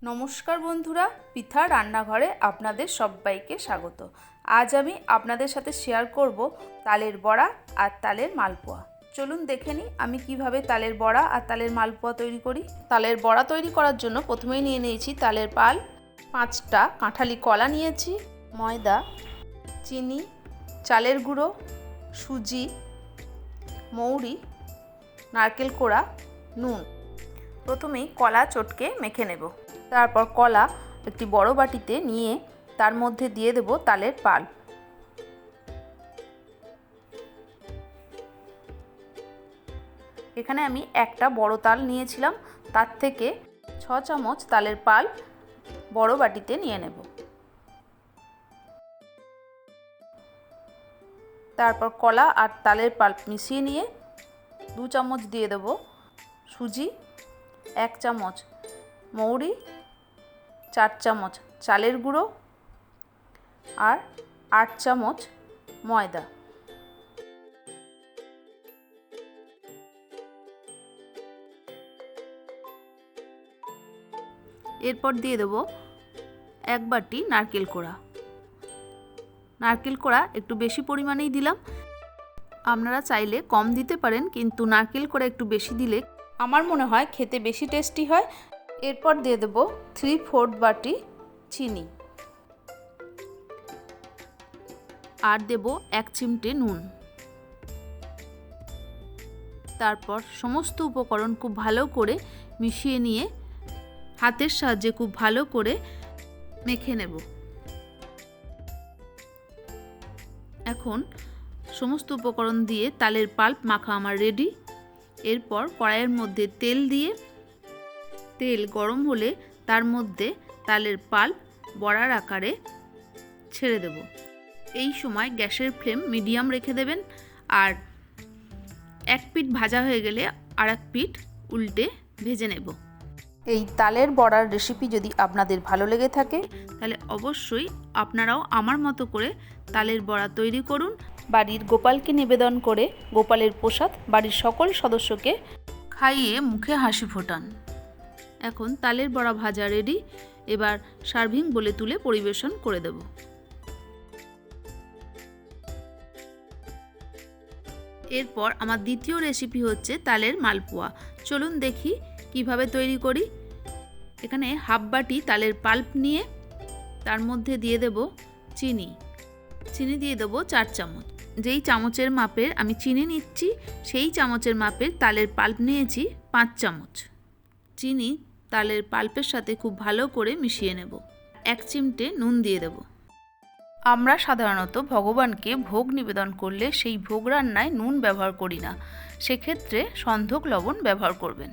নমস্কার বন্ধুরা, পিঠা রান্নাঘরে আপনাদের সবাইকে স্বাগত। আজ আমি আপনাদের সাথে শেয়ার করব তালের বড়া আর তালের মালপোয়া। চলুন দেখে নিই আমি কিভাবে তালের বড়া আর তালের মালপোয়া তৈরি করি। তালের বড়া তৈরি করার জন্য প্রথমেই নিয়ে নিয়েছি তালের পাল, 5টা কাঁঠালি কলা নিয়েছি, ময়দা, চিনি, চালের গুঁড়ো, সুজি, মৌরি, নারকেল কোড়া, নুন। প্রথমেই কলা চটকে মেখে নেব। তারপর কলা একটি বড় বাটিতে নিয়ে তার মধ্যে দিয়ে দেব তালের পাল। এখানে আমি একটা বড় তাল নিয়েছিলাম, তার থেকে 6 চামচ তালের পাল বড় বাটিতে নিয়ে নেব। তারপর কলা আর তালের পাল্প মিশিয়ে নিয়ে 2 চামচ দিয়ে দেব সুজি, 1 চামচ মৌরি, 4 চামচ চালের গুঁড়ো আর 8 চামচ ময়দা। এরপর দিয়ে দেব 1 বাটি নারকেল কোড়া। নারকেল কোড়া একটু বেশি পরিমাণেই দিলাম, আপনারা চাইলে কম দিতে পারেন, কিন্তু নারকেল কোড়া একটু বেশি দিলে আমার মনে হয় খেতে বেশি টেস্টি হয়। এরপর দিয়ে দেব 3/4 বাটি চিনি আর দেব 1 চিমটে নুন। তারপর সমস্ত উপকরণ খুব ভালো করে মিশিয়ে নিয়ে হাতের সাহায্যে খুব ভালো করে মেখে নেব। এখন সমস্ত উপকরণ দিয়ে তালের পাল্প মাখা আমার রেডি। এরপর কড়াইয়ের মধ্যে তেল দিয়ে তেল গরম হলে তার মধ্যে তালের পাল্প বড়ার আকারে ছেড়ে দেব। এই সময় গ্যাসের ফ্লেম মিডিয়াম রেখে দেবেন, আর এক পিঠ ভাজা হয়ে গেলে আর এক পিঠ উল্টে ভেজে নেব। এই তালের বড়ার রেসিপি যদি আপনাদের ভালো লেগে থাকে তাহলে অবশ্যই আপনারাও আমার মতো করে তালের বড়া তৈরি করুন। বাড়ির গোপালকে নিবেদন করে গোপালের প্রসাদ বাড়ির সকল সদস্যকে খাইয়ে মুখে হাসি ফোটান। এখন তালের বড়া ভাজা রেডি। এবার সার্ভিং বলে তুলে পরিবেশন করে দেব। এরপর আমার দ্বিতীয় রেসিপি হচ্ছে তালের মালপোয়া। চলুন দেখি কিভাবে তৈরি করি। এখানে হাফ বাটি তালের পাল্প নিয়ে তার মধ্যে দিয়ে দেব চিনি দিয়ে দেব 4 চামচ। যেই চামচের মাপের আমি চিনি নিচ্ছি সেই চামচের মাপের তালের পাল্প নিয়েছি 5 চামচ। চিনি তালের পাল্পের সাথে খুব ভালো করে মিশিয়ে নেব। 1 চিমটে নুন দিয়ে দেব। আমরা সাধারণত ভগবানকে ভোগ নিবেদন করলে সেই ভোগ রান্নায় নুন ব্যবহার করি না, সেক্ষেত্রে সন্ধক লবণ ব্যবহার করবেন।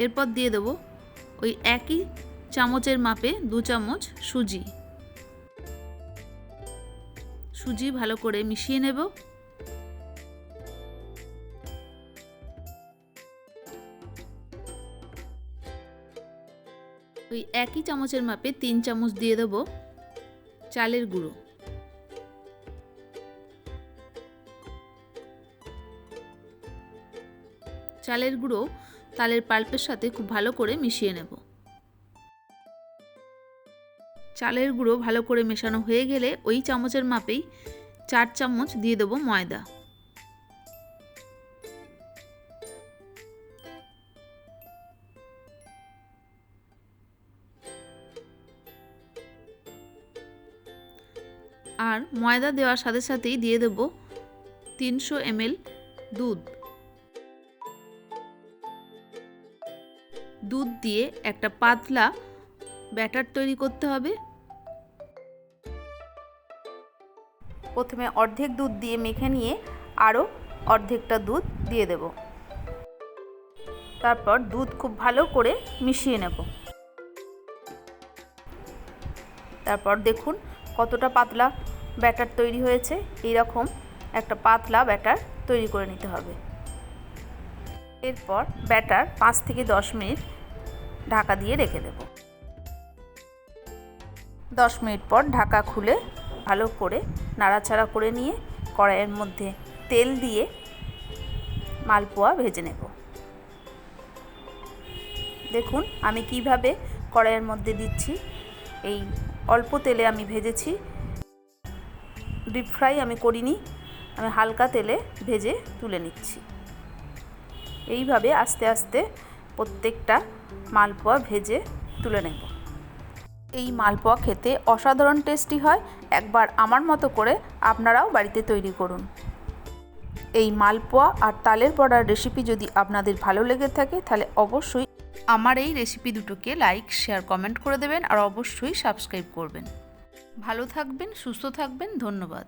এরপর দিয়ে দেব ওই একই চামচের মাপে 2 চামচ সুজি ভালো করে মিশিয়ে নেব। ওই একই চামচের মাপে 3 চামচ দিয়ে দেব চালের গুঁড়ো। চালের গুঁড়ো তালের পাল্পের সাথে খুব ভালো করে মিশিয়ে নেব। চালের গুঁড়ো ভালো করে মেশানো হয়ে গেলে ওই চামচের মাপেই 4 চামচ দিয়ে দেব ময়দা। আর ময়দা দেওয়ার সাথে সাথেই দিয়ে দেব 300 ml দুধ দিয়ে একটা পাতলা ব্যাটার তৈরি করতে হবে। প্রথমে অর্ধেক দুধ দিয়ে মেখে নিয়ে আরও অর্ধেকটা দুধ দিয়ে দেব। তারপর দুধ খুব ভালো করে মিশিয়ে নেব। তারপর দেখুন কতটা পাতলা ব্যাটার তৈরি হয়েছে। এইরকম একটা পাতলা ব্যাটার তৈরি করে নিতে হবে। এরপর ব্যাটার 5 থেকে 10 মিনিট ঢাকা দিয়ে রেখে দেব। 10 মিনিট পর ঢাকা খুলে ভালো করে নাড়াচাড়া করে নিয়ে কড়াইয়ের মধ্যে তেল দিয়ে মালপোয়া ভেজে নেব। দেখুন আমি কিভাবে কড়াইয়ের মধ্যে দিচ্ছি। এই অল্প তেলে আমি ভেজেছি, ডিপ ফ্রাই আমি করিনি, আমি হালকা তেলে ভেজে তুলে নিচ্ছি। এইভাবে আস্তে আস্তে প্রত্যেকটা মালপোয়া ভেজে তুলে নেব। এই মালপোয়া খেতে অসাধারণ টেস্টি হয়। একবার আমার মতো করে আপনারাও বাড়িতে তৈরি করুন। এই মালপোয়া আর তালের বড়ার রেসিপি যদি আপনাদের ভালো লেগে থাকে তাহলে অবশ্যই আমার এই রেসিপি দুটোকে লাইক, শেয়ার, কমেন্ট করে দেবেন আর অবশ্যই সাবস্ক্রাইব করবেন। ভালো থাকবেন, সুস্থ থাকবেন। ধন্যবাদ।